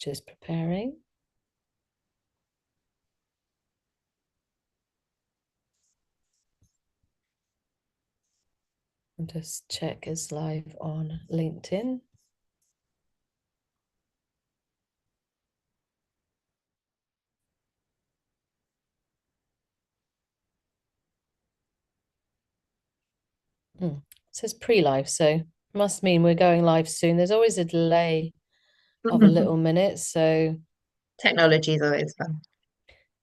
Just preparing. And just check is live on LinkedIn. It says pre-live, so must mean we're going live soon. There's always a delay of a little minute, so Technology is always fun.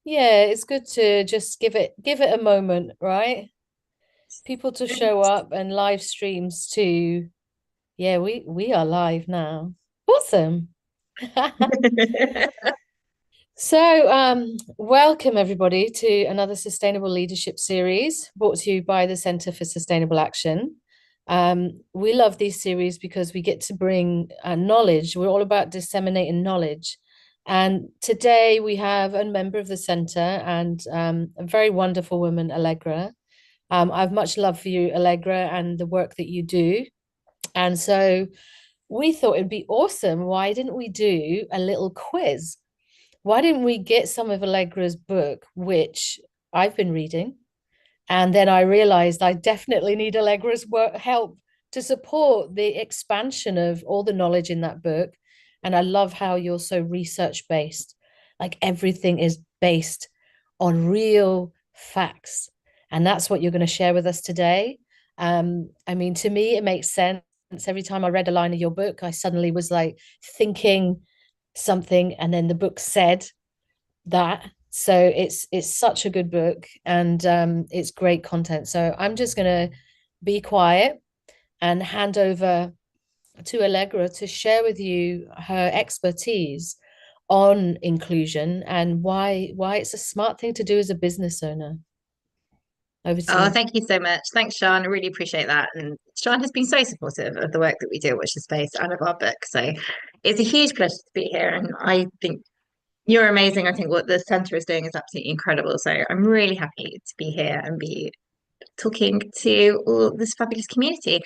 yeah, it's good to just give it a moment, right? People to show up and live streams too. Yeah, we are live now. Awesome. So, welcome everybody to another Sustainable Leadership series brought to you by the Centre for Sustainable Action. We love these series because we get to bring knowledge. We're all about disseminating knowledge. And today we have a member of the centre and a very wonderful woman, Allegra. I've much love for you, Allegra, and the work that you do. And so we thought it'd be awesome. Why didn't we do a little quiz? Why didn't we get some of Allegra's book, which I've been reading? And then I realized I definitely need Allegra's work, help to support the expansion of all the knowledge in that book. And I love how you're so research based. Like everything is based on real facts. And that's what you're going to share with us today. I mean, to me, it makes sense. Every time I read a line of your book, I suddenly was like thinking something, and then the book said that. So it's such a good book, and it's great content. So I'm just gonna be quiet and hand over to Allegra to share with you her expertise on inclusion and why it's a smart thing to do as a business owner. Over to Oh, you. thank you so much. Thanks, Sean. I really appreciate that. And Sean has been so supportive of the work that we do at Watch the Space and of our book. So it's a huge pleasure to be here. And I think you're amazing. I think what the centre is doing is absolutely incredible. So I'm really happy to be here and be talking to all this fabulous community.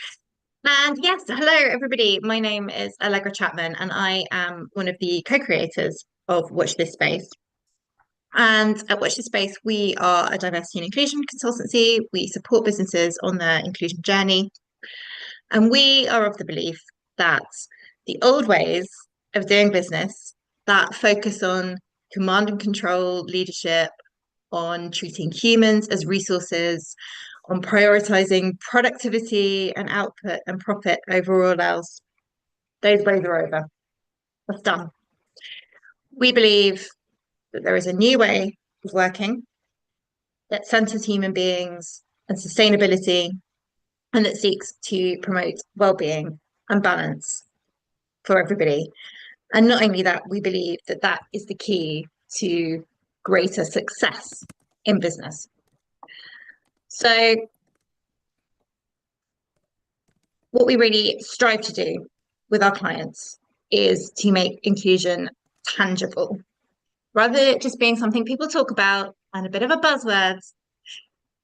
And yes, hello, everybody. My name is Allegra Chapman, and I am one of the co-creators of Watch This Space. And at Watch This Space, we are a diversity and inclusion consultancy. We support businesses on their inclusion journey. And we are of the belief that the old ways of doing business that focus on command and control leadership, on treating humans as resources, on prioritizing productivity and output and profit over all else, those ways are over. That's done. We believe that there is a new way of working that centers human beings and sustainability and that seeks to promote well-being and balance for everybody. And not only that, we believe that that is the key to greater success in business. So what we really strive to do with our clients is to make inclusion tangible rather than it just being something people talk about and a bit of a buzzword.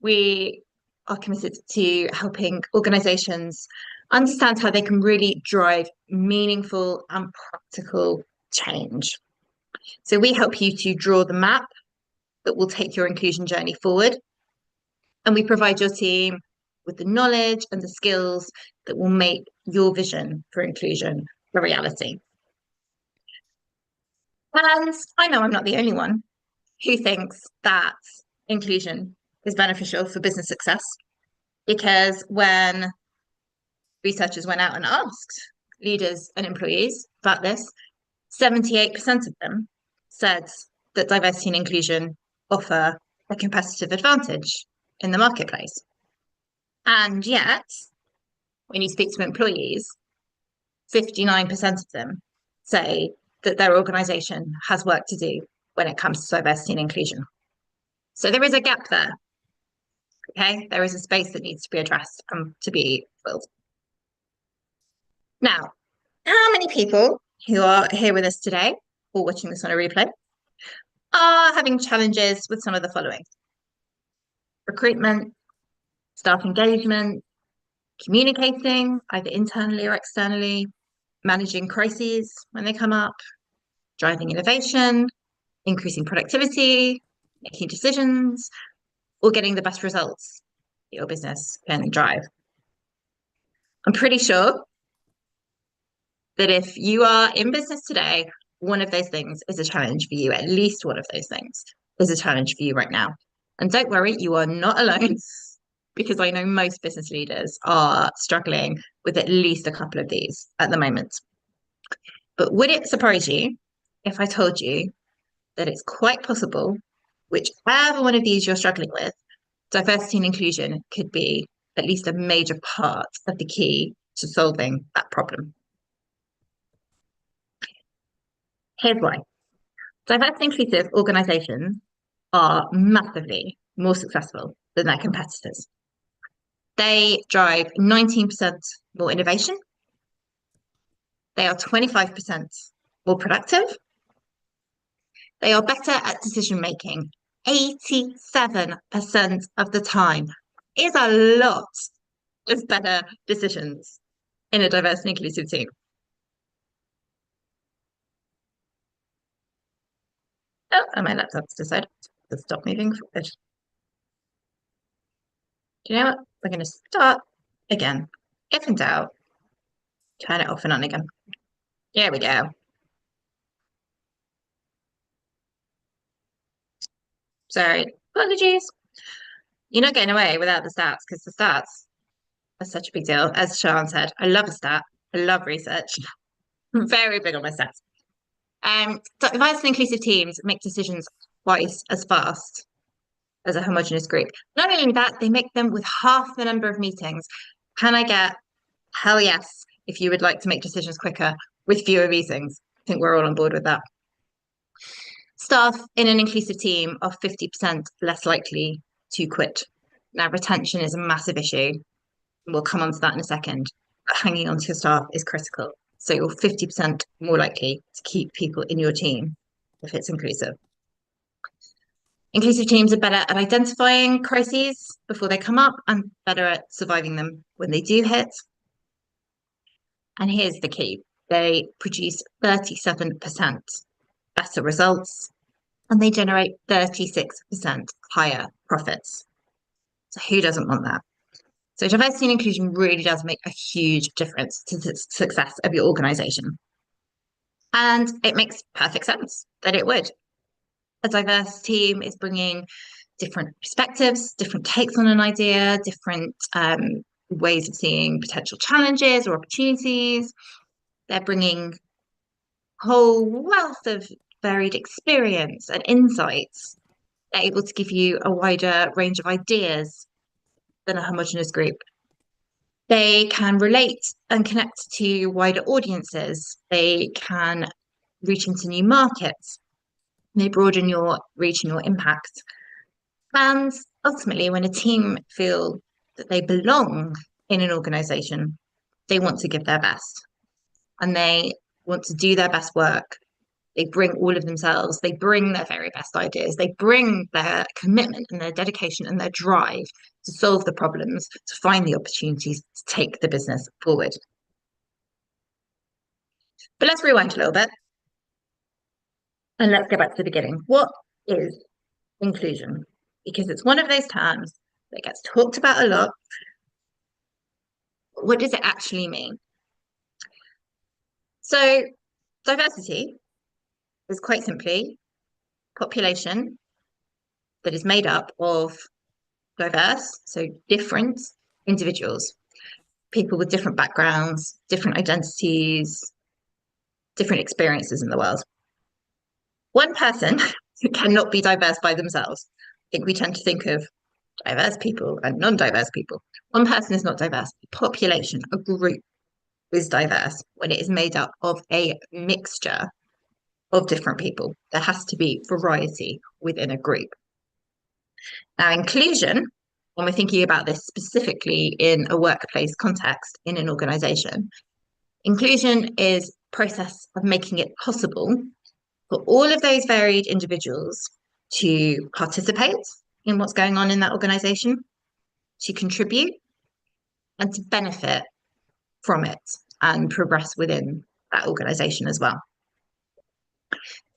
We are committed to helping organizations understand how they can really drive meaningful and practical change. So we help you to draw the map that will take your inclusion journey forward. And we provide your team with the knowledge and the skills that will make your vision for inclusion a reality. And I know I'm not the only one who thinks that inclusion is beneficial for business success because when researchers went out and asked leaders and employees about this, 78% of them said that diversity and inclusion offer a competitive advantage in the marketplace. And yet, when you speak to employees, 59% of them say that their organization has work to do when it comes to diversity and inclusion. So there is a gap there. Okay, there is a space that needs to be addressed and to be filled. Now, how many people who are here with us today or watching this on a replay are having challenges with some of the following: recruitment, staff engagement, communicating either internally or externally, managing crises when they come up, driving innovation, increasing productivity, making decisions, or getting the best results your business can drive. I'm pretty sure that if you are in business today, one of those things is a challenge for you. At least one of those things is a challenge for you right now. And don't worry, you are not alone, because I know most business leaders are struggling with at least a couple of these at the moment. But would it surprise you if I told you that it's quite possible, whichever one of these you're struggling with, diversity and inclusion could be at least a major part of the key to solving that problem? Here's why. Diverse and inclusive organizations are massively more successful than their competitors. They drive 19% more innovation. They are 25% more productive. They are better at decision making 87% of the time. Is a lot of better decisions in a diverse and inclusive team. Oh, and my laptop's decided to stop moving forward. Do you know what? We're going to start again. If in doubt, turn it off and on again. There we go. Sorry, apologies. You're not getting away without the stats, because the stats are such a big deal. As Sian said, I love a stat. I love research. I'm very big on my stats. Diverse and inclusive teams make decisions twice as fast as a homogenous group. Not only that, they make them with half the number of meetings. Can I get hell yes if you would like to make decisions quicker with fewer meetings? I think we're all on board with that. Staff in an inclusive team are 50% less likely to quit. Now, retention is a massive issue. We'll come on to that in a second. But hanging on to your staff is critical. So you're 50% more likely to keep people in your team if it's inclusive. Inclusive teams are better at identifying crises before they come up and better at surviving them when they do hit. And here's the key. They produce 37% better results, and they generate 36% higher profits. So who doesn't want that? So diversity and inclusion really does make a huge difference to the success of your organization. And it makes perfect sense that it would. A diverse team is bringing different perspectives, different takes on an idea, different ways of seeing potential challenges or opportunities. They're bringing a whole wealth of varied experience and insights. They're able to give you a wider range of ideas than a homogenous group. They can relate and connect to wider audiences. They can reach into new markets. They broaden your reach and your impact. And ultimately, when a team feel that they belong in an organization, they want to give their best and they want to do their best work. They bring all of themselves, they bring their very best ideas, they bring their commitment and their dedication and their drive to solve the problems, to find the opportunities to take the business forward. But let's rewind a little bit and let's go back to the beginning. What is inclusion? Because it's one of those terms that gets talked about a lot. What does it actually mean? So diversity is quite simply population that is made up of diverse, so different individuals, people with different backgrounds, different identities, different experiences in the world. One person cannot be diverse by themselves. I think we tend to think of diverse people and non-diverse people. One person is not diverse. A population, a group is diverse when it is made up of a mixture of different people. There has to be variety within a group. Now, inclusion, when we're thinking about this specifically in a workplace context in an organization, inclusion is a process of making it possible for all of those varied individuals to participate in what's going on in that organization, to contribute, and to benefit from it and progress within that organization as well.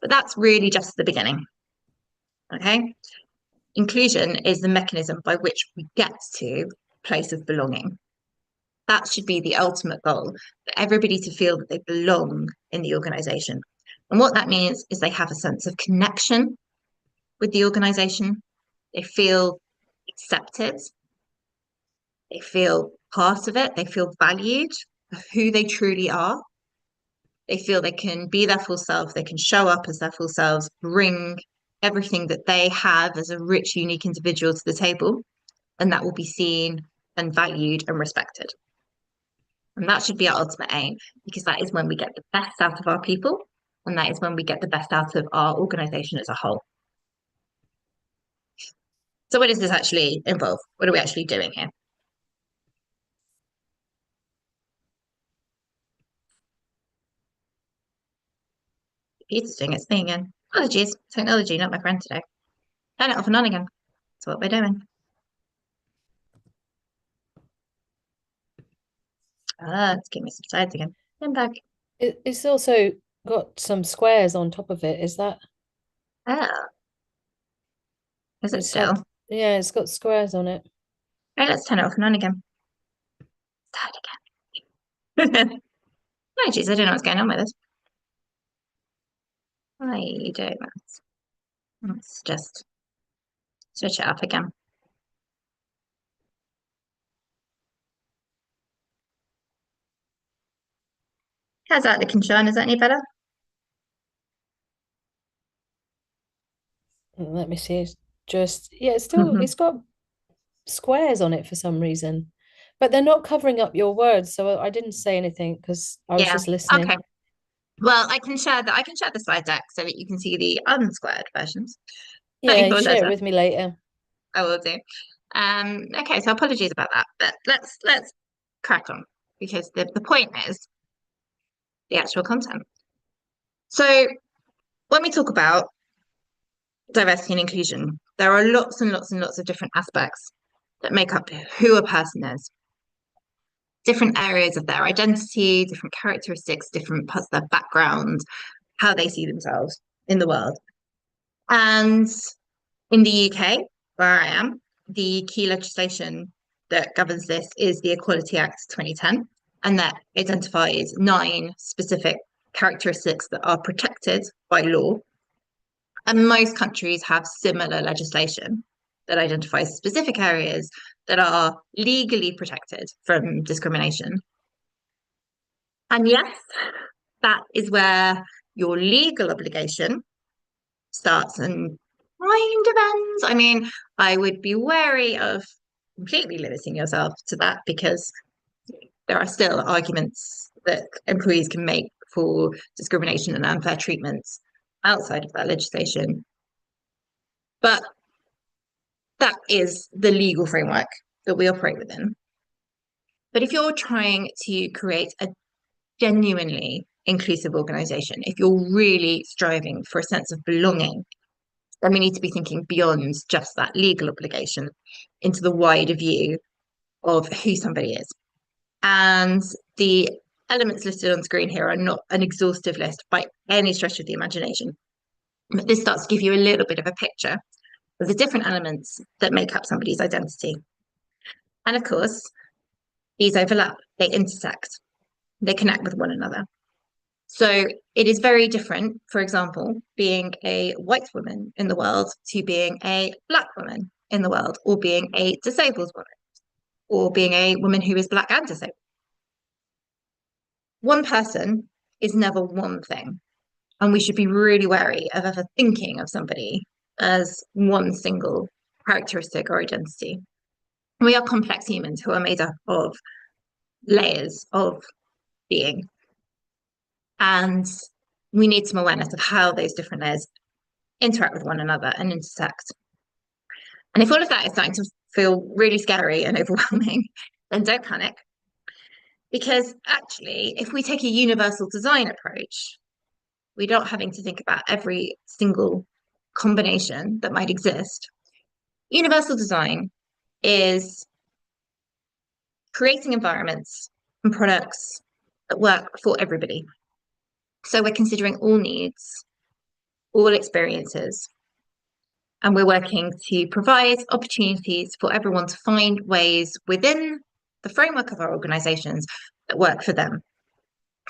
But that's really just the beginning. Okay. Inclusion is the mechanism by which we get to a place of belonging. That should be the ultimate goal for everybody to feel that they belong in the organization. And what that means is they have a sense of connection with the organization. They feel accepted. They feel part of it. They feel valued for who they truly are. They feel they can be their full self. They can show up as their full selves, bring everything that they have as a rich, unique individual to the table, and that will be seen and valued and respected. And that should be our ultimate aim, because that is when we get the best out of our people, and that is when we get the best out of our organization as a whole. So, what does this actually involve? What are we actually doing here? Peter's doing its thing again. Apologies, technology, not my friend today. Turn it off and on again. That's what we're doing. Let's give me some sides again. Then back. It's also got some squares on top of it. Is that Oh, is it it's had? still? Yeah, it's got squares on it. Right, let's turn it off and on again. Start again. Oh, geez, I don't know what's going on with this. I don't know. Let's just switch it up again. How's that looking, Sean? Is that any better? Let me see. It's just yeah, it's got squares on it for some reason, but they're not covering up your words. So I didn't say anything because I was Yeah. just Okay. listening. Well, I can share the slide deck so that you can see the unsquared versions. Let Yeah, me you forward those share it up. with me later. I will do. Okay, so apologies about that, but let's crack on, because the point is the actual content. So when we talk about diversity and inclusion, there are lots and lots and lots of different aspects that make up who a person is. Different areas of their identity, different characteristics, different parts of their background, how they see themselves in the world. And in the UK, where I am, the key legislation that governs this is the Equality Act 2010, and that identifies 9 specific characteristics that are protected by law. And most countries have similar legislation that identifies specific areas that are legally protected from discrimination. And yes, that is where your legal obligation starts and kind of ends. I mean, I would be wary of completely limiting yourself to that, because there are still arguments that employees can make for discrimination and unfair treatments outside of that legislation. But that is the legal framework that we operate within. But if you're trying to create a genuinely inclusive organization, if you're really striving for a sense of belonging, then we need to be thinking beyond just that legal obligation into the wider view of who somebody is. And the elements listed on screen here are not an exhaustive list by any stretch of the imagination. But this starts to give you a little bit of a picture of the different elements that make up somebody's identity. And of course, these overlap, they intersect, they connect with one another. So it is very different, for example, being a white woman in the world to being a black woman in the world, or being a disabled woman, or being a woman who is black and disabled. One person is never one thing, and we should be really wary of ever thinking of somebody as one single characteristic or identity. We are complex humans who are made up of layers of being, and we need some awareness of how those different layers interact with one another and intersect. And if all of that is starting to feel really scary and overwhelming, then don't panic. Because actually, if we take a universal design approach, we're not having to think about every single combination that might exist. Universal design is creating environments and products that work for everybody. So we're considering all needs, all experiences. And we're working to provide opportunities for everyone to find ways within the framework of our organizations that work for them.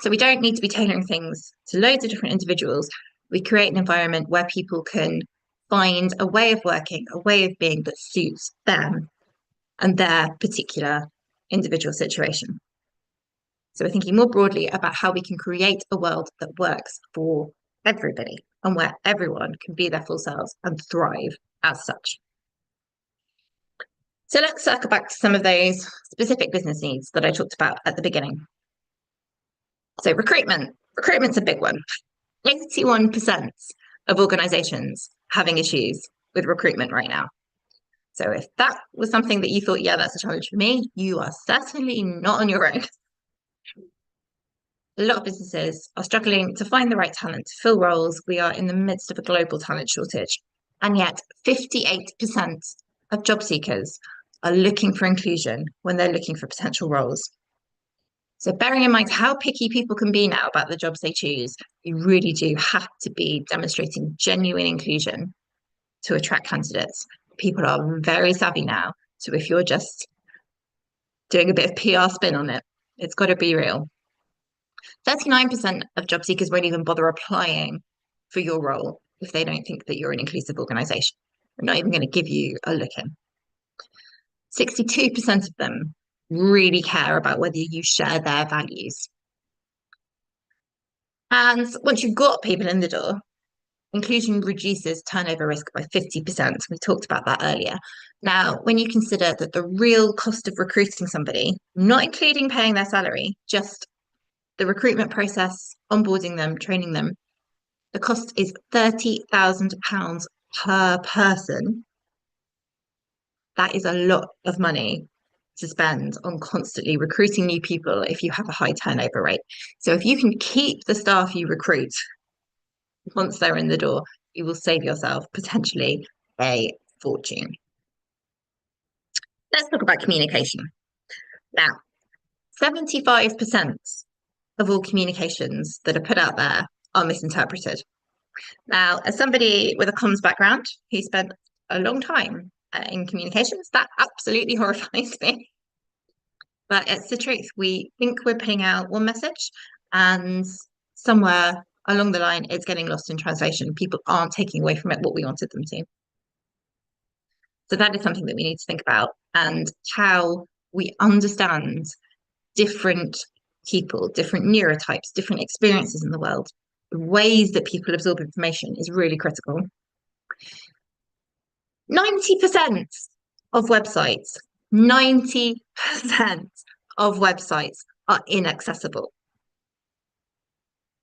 So we don't need to be tailoring things to loads of different individuals. We create an environment where people can find a way of working, a way of being that suits them and their particular individual situation. So we're thinking more broadly about how we can create a world that works for everybody and where everyone can be their full selves and thrive as such. So let's circle back to some of those specific business needs that I talked about at the beginning. So recruitment's a big one. 81% of organizations having issues with recruitment right now. So if that was something that you thought, yeah, that's a challenge for me, you are certainly not on your own. A lot of businesses are struggling to find the right talent to fill roles. We are in the midst of a global talent shortage. And yet 58% of job seekers are looking for inclusion when they're looking for potential roles. So bearing in mind how picky people can be now about the jobs they choose, you really do have to be demonstrating genuine inclusion to attract candidates. People are very savvy now. So if you're just doing a bit of PR spin on it, it's got to be real. 39% of job seekers won't even bother applying for your role if they don't think that you're an inclusive organization. They're not even going to give you a look in. 62% of them really care about whether you share their values. And once you've got people in the door, inclusion reduces turnover risk by 50%. We talked about that earlier. Now, when you consider that the real cost of recruiting somebody, not including paying their salary, just the recruitment process, onboarding them, training them, the cost is £30,000 per person. That is a lot of money to spend on constantly recruiting new people if you have a high turnover rate. So if you can keep the staff you recruit once they're in the door, you will save yourself potentially a fortune. Let's talk about communication. Now, 75% of all communications that are put out there are misinterpreted. Now, as somebody with a comms background who spent a long time in communications, that absolutely horrifies me. But it's the truth. We think we're putting out one message, and somewhere along the line, it's getting lost in translation. People aren't taking away from it what we wanted them to. So that is something that we need to think about, and how we understand different people, different neurotypes, different experiences in the world. The ways that people absorb information is really critical. 90% of websites, 90% of websites are inaccessible.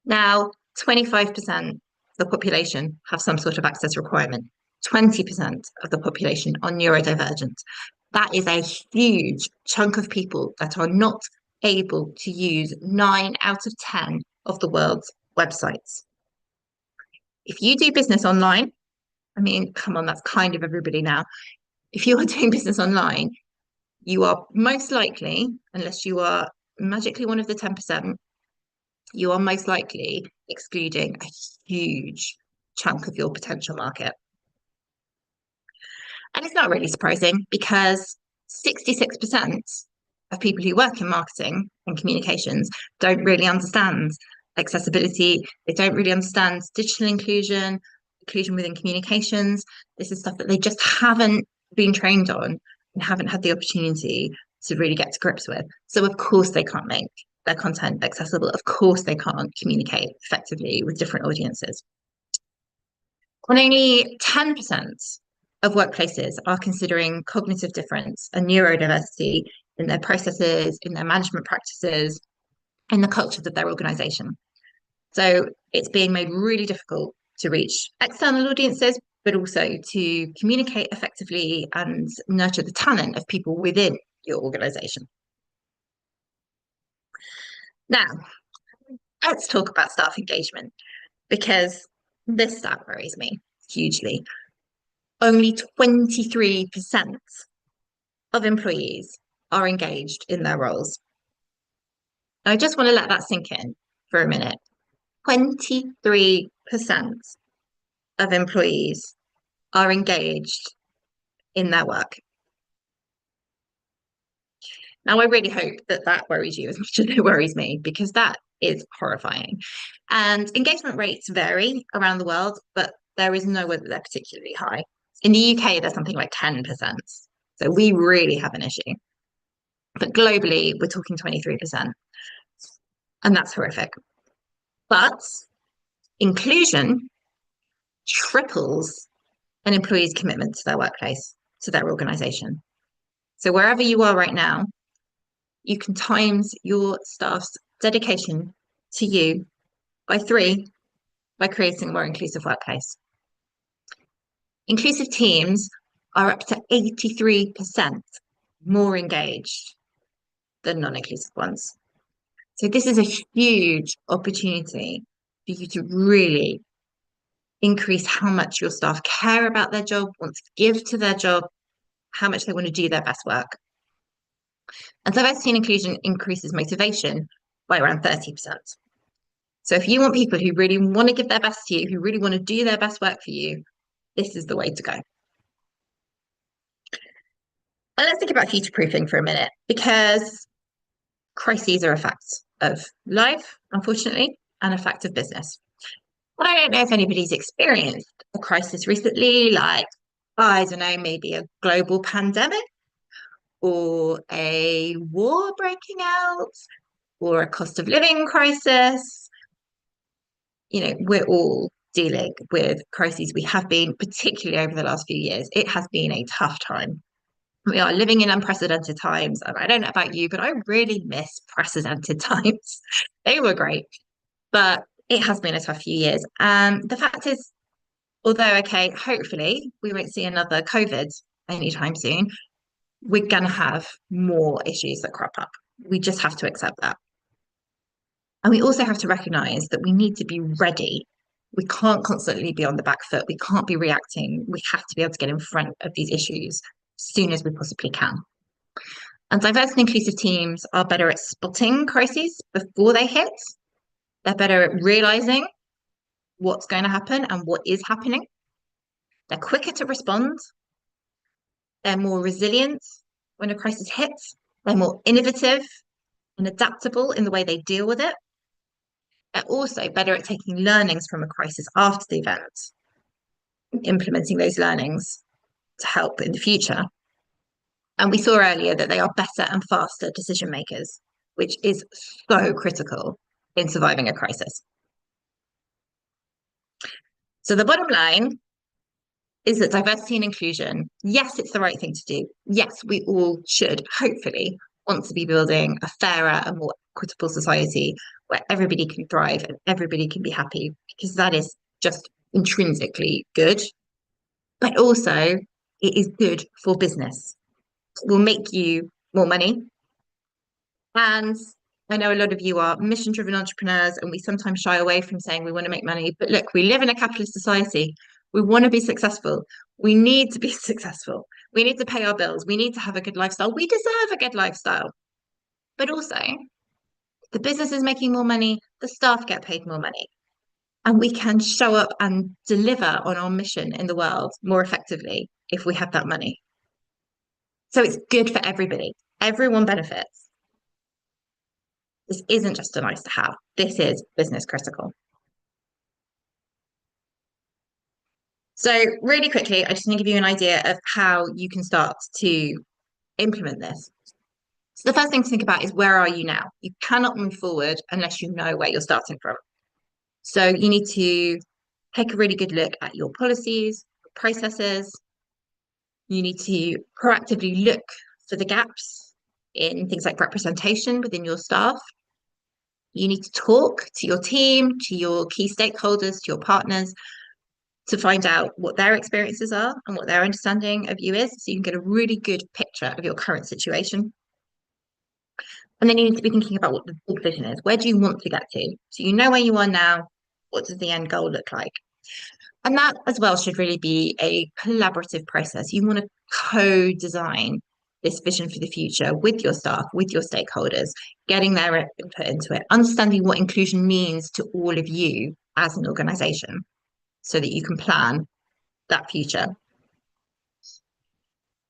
Now, 25% of the population have some sort of access requirement. 20% of the population are neurodivergent. That is a huge chunk of people that are not able to use 9 out of 10 of the world's websites. If you do business online, I mean, come on, that's kind of everybody now. If you are doing business online, you are most likely, unless you are magically one of the 10%, you are most likely excluding a huge chunk of your potential market. And it's not really surprising because 66% of people who work in marketing and communications don't really understand accessibility. They don't really understand digital inclusion, inclusion within communications. This is stuff that they just haven't been trained on and haven't had the opportunity to really get to grips with. So of course they can't make their content accessible. Of course they can't communicate effectively with different audiences. And only 10% of workplaces are considering cognitive difference and neurodiversity in their processes, in their management practices, in the cultures of their organization. So it's being made really difficult to reach external audiences, but also to communicate effectively and nurture the talent of people within your organization. Now, let's talk about staff engagement, because this stat worries me hugely. Only 23% of employees are engaged in their roles. I just want to let that sink in for a minute. 23%. of employees are engaged in their work. Now, I really hope that that worries you as much as it worries me, because that is horrifying. And engagement rates vary around the world, but there is nowhere that they're particularly high. In the UK, there's something like 10%. So we really have an issue. But globally, we're talking 23%. And that's horrific. But inclusion triples an employee's commitment to their workplace, to their organization. So wherever you are right now, you can times your staff's dedication to you by 3 by creating a more inclusive workplace. Inclusive teams are up to 83% more engaged than non-inclusive ones. So this is a huge opportunity for you to really increase how much your staff care about their job, want to give to their job, how much they want to do their best work. And diversity and inclusion increases motivation by around 30%. So if you want people who really want to give their best to you, who really want to do their best work for you, this is the way to go. And let's think about future proofing for a minute, because crises are a fact of life, unfortunately, and a fact of business. But I don't know if anybody's experienced a crisis recently, like, I don't know, maybe a global pandemic or a war breaking out or a cost of living crisis. We're all dealing with crises. We have been, particularly over the last few years. It has been a tough time. We are living in unprecedented times. And I don't know about you, but I really miss precedented times. They were great, but it has been a tough few years. And the fact is, although, okay, hopefully we won't see another COVID anytime soon, we're going to have more issues that crop up. We just have to accept that. And we also have to recognize that we need to be ready. We can't constantly be on the back foot. We can't be reacting. We have to be able to get in front of these issues as soon as we possibly can. And diverse and inclusive teams are better at spotting crises before they hit. They're better at realizing what's going to happen and what is happening. They're quicker to respond. They're more resilient when a crisis hits. They're more innovative and adaptable in the way they deal with it. They're also better at taking learnings from a crisis after the event, implementing those learnings to help in the future. And we saw earlier that they are better and faster decision makers, which is so critical in surviving a crisis. So the bottom line is that diversity and inclusion, yes, it's the right thing to do. Yes, we all should, hopefully, want to be building a fairer and more equitable society where everybody can thrive and everybody can be happy, because that is just intrinsically good. But also, it is good for business. It will make you more money. And I know a lot of you are mission-driven entrepreneurs, and we sometimes shy away from saying we want to make money. But look, we live in a capitalist society. We want to be successful. We need to be successful. We need to pay our bills. We need to have a good lifestyle. We deserve a good lifestyle. But also, the business is making more money, the staff get paid more money. And we can show up and deliver on our mission in the world more effectively if we have that money. So it's good for everybody. Everyone benefits. This isn't just a nice to have. This is business critical. So really quickly, I just want to give you an idea of how you can start to implement this. So the first thing to think about is, where are you now? You cannot move forward unless you know where you're starting from. So you need to take a really good look at your policies, processes. You need to proactively look for the gaps in things like representation within your staff. You need to talk to your team, to your key stakeholders, to your partners, to find out what their experiences are and what their understanding of you is, so you can get a really good picture of your current situation. And then you need to be thinking about what the big vision is. Where do you want to get to? So you know where you are now. What does the end goal look like? And that as well should really be a collaborative process. You want to co-design this vision for the future with your staff, with your stakeholders, getting their input into it, understanding what inclusion means to all of you as an organization. so that you can plan that future.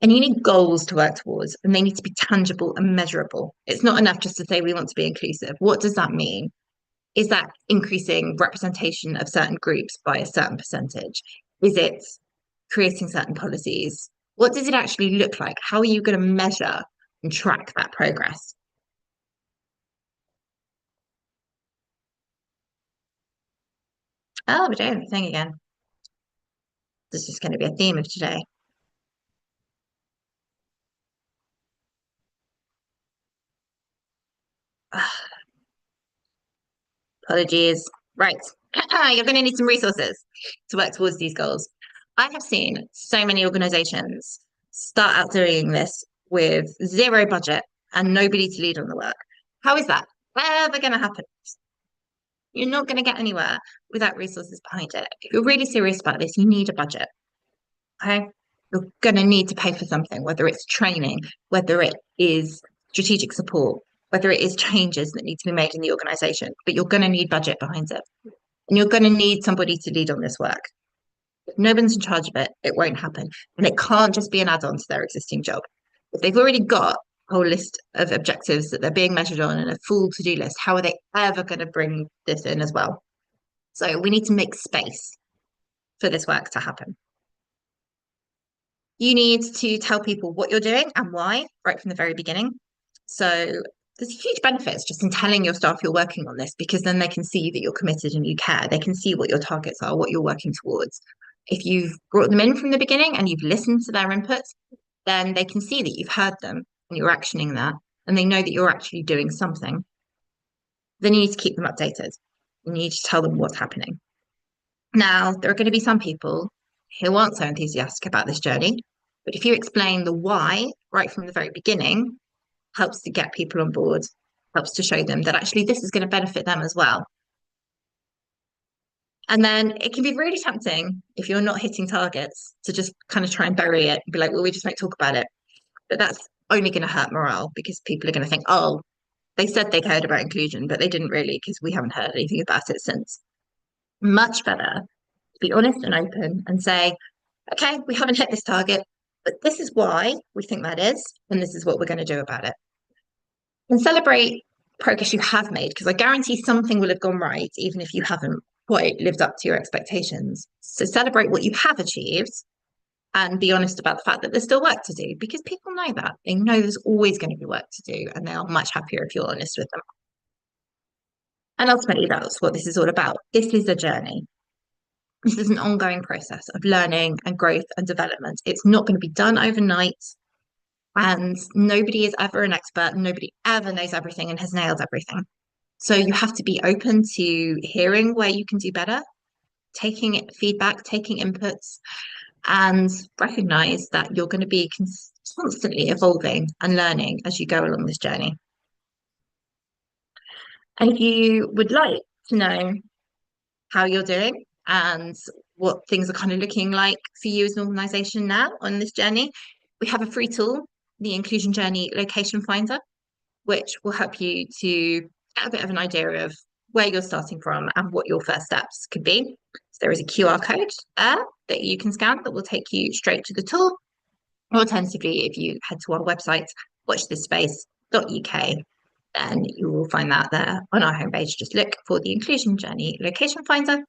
And you need goals to work towards, and they need to be tangible and measurable. It's not enough just to say we want to be inclusive. What does that mean? Is that increasing representation of certain groups by a certain percentage? Is it creating certain policies? What does it actually look like? How are you going to measure and track that progress? Oh, we're doing the thing again. This is going to be a theme of today. Apologies. Right. You're going to need some resources to work towards these goals. I have seen so many organizations start out doing this with zero budget and nobody to lead on the work. How is that ever going to happen? You're not going to get anywhere without resources behind it. If you're really serious about this, you need a budget. Okay. You're going to need to pay for something, whether it's training, whether it is strategic support, whether it is changes that need to be made in the organization, but you're going to need budget behind it. And you're going to need somebody to lead on this work. If no one's in charge of it, it won't happen. And it can't just be an add on to their existing job. If they've already got a whole list of objectives that they're being measured on and a full to do list, how are they ever going to bring this in as well? So we need to make space for this work to happen. You need to tell people what you're doing and why right from the very beginning. So there's huge benefits just in telling your staff you're working on this, because then they can see that you're committed and you care. They can see what your targets are, what you're working towards. If you've brought them in from the beginning and you've listened to their inputs, then they can see that you've heard them and you're actioning that, and they know that you're actually doing something. Then you need to keep them updated. You need to tell them what's happening. Now, there are going to be some people who aren't so enthusiastic about this journey, but if you explain the why right from the very beginning, helps to get people on board, helps to show them that actually this is going to benefit them as well. And then it can be really tempting if you're not hitting targets to just kind of try and bury it and be like, well, we just might talk about it. But that's only going to hurt morale, because people are going to think, oh, they said they cared about inclusion, but they didn't really, because we haven't heard anything about it since. Much better to be honest and open and say, okay, we haven't hit this target, but this is why we think that is, and this is what we're going to do about it. And celebrate progress you have made, because I guarantee something will have gone right, even if you haven't quite lived up to your expectations. So celebrate what you have achieved and be honest about the fact that there's still work to do, because people know that. They know there's always going to be work to do, and they are much happier if you're honest with them. And ultimately, that's what this is all about. This is a journey. This is an ongoing process of learning and growth and development. It's not going to be done overnight. And nobody is ever an expert. Nobody ever knows everything and has nailed everything. So you have to be open to hearing where you can do better, taking feedback, taking inputs, and recognize that you're going to be constantly evolving and learning as you go along this journey. And if you would like to know how you're doing and what things are kind of looking like for you as an organization now on this journey, we have a free tool, the Inclusion Journey Location Finder, which will help you to get a bit of an idea of where you're starting from and what your first steps could be. So there is a QR code there that you can scan that will take you straight to the tool. Or alternatively, if you head to our website, watchthispace.uk, then you will find that there on our homepage. Just look for the Inclusion Journey Location Finder,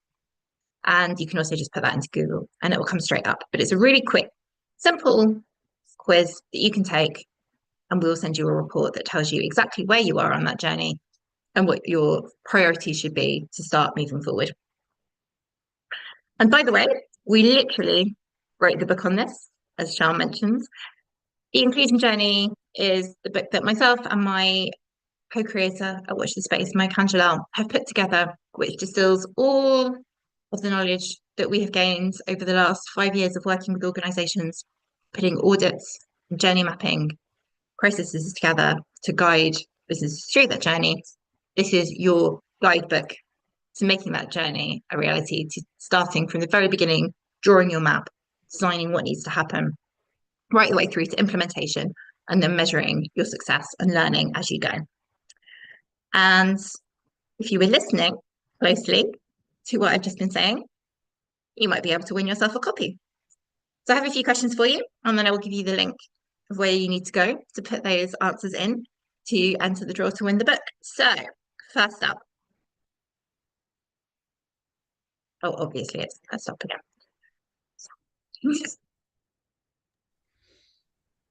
and you can also just put that into Google and it will come straight up. But it's a really quick, simple quiz that you can take, and we'll send you a report that tells you exactly where you are on that journey and what your priorities should be to start moving forward. And by the way, we literally wrote the book on this, as Sean mentions. The Inclusion Journey is the book that myself and my co-creator at Watch the Space, Mike Angelo, have put together, which distills all of the knowledge that we have gained over the last 5 years of working with organizations, putting audits, journey mapping, processes together to guide businesses through that journey. This is your guidebook to making that journey a reality, to starting from the very beginning, drawing your map, designing what needs to happen, right the way through to implementation, and then measuring your success and learning as you go. And if you were listening closely to what I've just been saying, you might be able to win yourself a copy. So I have a few questions for you, and then I will give you the link of where you need to go to put those answers in to enter the draw to win the book. So, first up, oh, obviously it's first up again.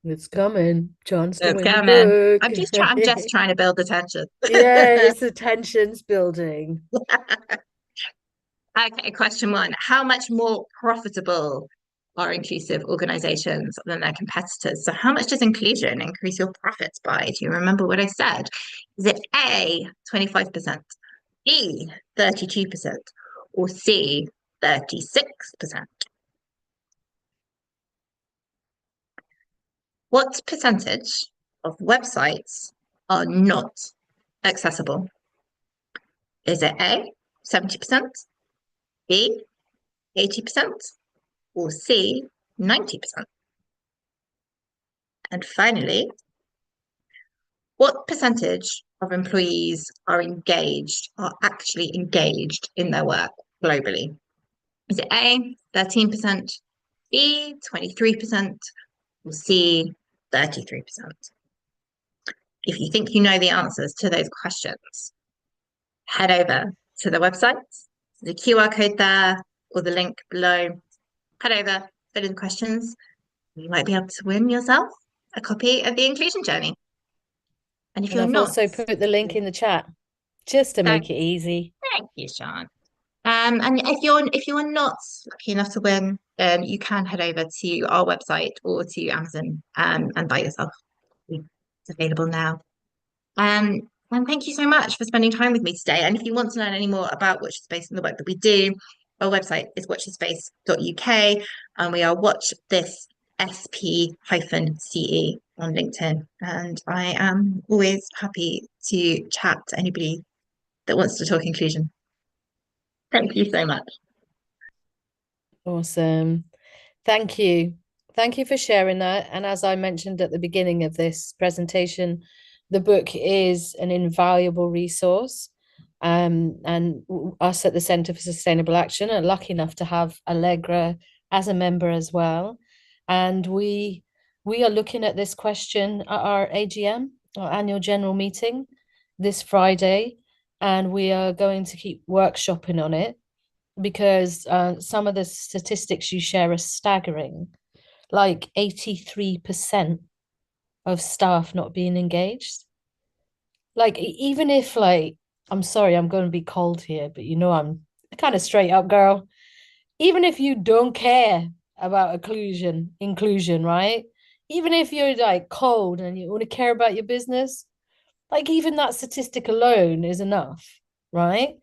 It's coming. Chance to It's win the coming. book. I'm just trying to build the tension. Yeah, it's the tensions building. Okay, question one. How much more profitable are inclusive organizations than their competitors? So, how much does inclusion increase your profits by? Do you remember what I said? Is it A, 25%, B, 32%, or C, 36%? What percentage of websites are not accessible? Is it A, 70%, B, 80%, or C, 90%? And finally, what percentage of employees are actually engaged in their work globally? Is it A, 13%, B, 23%, or C, 33%? If you think you know the answers to those questions, head over to the website, the QR code there, or the link below. Head over, fill in the questions. You might be able to win yourself a copy of the Inclusion Journey. And if And you're I've not, also put the link in the chat just to thank, make it easy. thank you, Sean. And if you're not lucky enough to win, you can head over to our website or to Amazon and buy yourself. It's available now. And thank you so much for spending time with me today. And if you want to learn any more about Watch Your Space and the work that we do, our website is watchthespace.uk, and we are Watch This SP-CE on LinkedIn. And I am always happy to chat to anybody that wants to talk inclusion. Thank you so much. Awesome. Thank you. Thank you for sharing that. And as I mentioned at the beginning of this presentation, the book is an invaluable resource. And us at the Centre for Sustainable Action are lucky enough to have Allegra as a member as well. And we are looking at this question at our AGM, our annual general meeting, this Friday, and we are going to keep workshopping on it because some of the statistics you share are staggering, like 83% of staff not being engaged. Like, even if, like, I'm sorry, I'm going to be cold here, but I'm kind of straight up girl. Even if you don't care about inclusion, right? Even if you're like cold and you only care about your business, like, even that statistic alone is enough, right?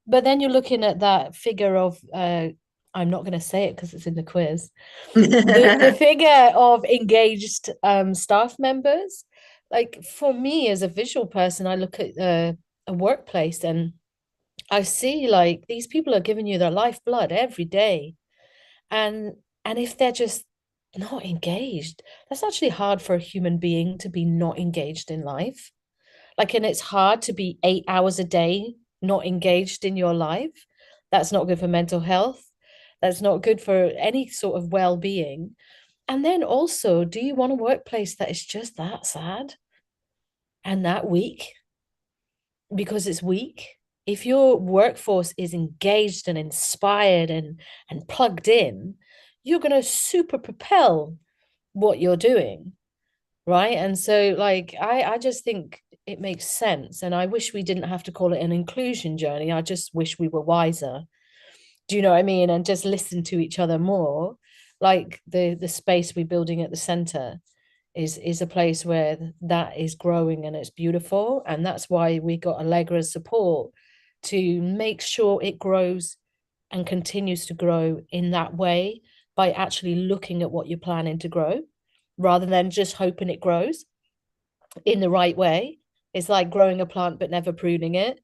But then you're looking at that figure of I'm not going to say it because it's in the quiz. The figure of engaged staff members, like for me as a visual person, I look at a workplace and I see like these people are giving you their lifeblood every day, and if they're just not engaged, that's actually hard for a human being to be not engaged in life. Like, and it's hard to be 8 hours a day not engaged in your life. That's not good for mental health. That's not good for any sort of well-being. And then also, do you want a workplace that is just that sad and that weak because it's weak? If your workforce is engaged and inspired and plugged in, you're going to super propel what you're doing, right? And so like I just think it makes sense, and I wish we didn't have to call it an inclusion journey. I just wish we were wiser. Do you know what I mean? And just listen to each other more. Like the space we're building at the center is a place where that is growing and it's beautiful, and that's why we got Allegra's support to make sure it grows and continues to grow in that way, by actually looking at what you're planning to grow rather than just hoping it grows in the right way. It's like growing a plant but never pruning it,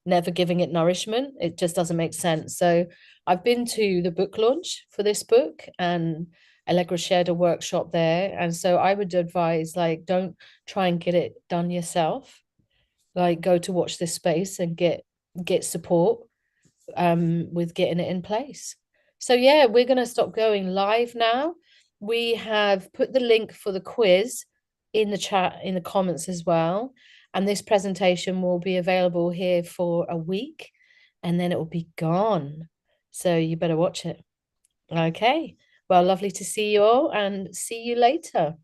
never giving it nourishment. It just doesn't make sense. So I've been to the book launch for this book, and Allegra shared a workshop there. And so I would advise, like, don't try and get it done yourself. Like, go to Watch This Space and get support with getting it in place. So yeah, we're going to stop going live now. We have put the link for the quiz in the chat in the comments as well. And this presentation will be available here for a week and then it will be gone. So you better watch it. Okay. Well, lovely to see you all and see you later.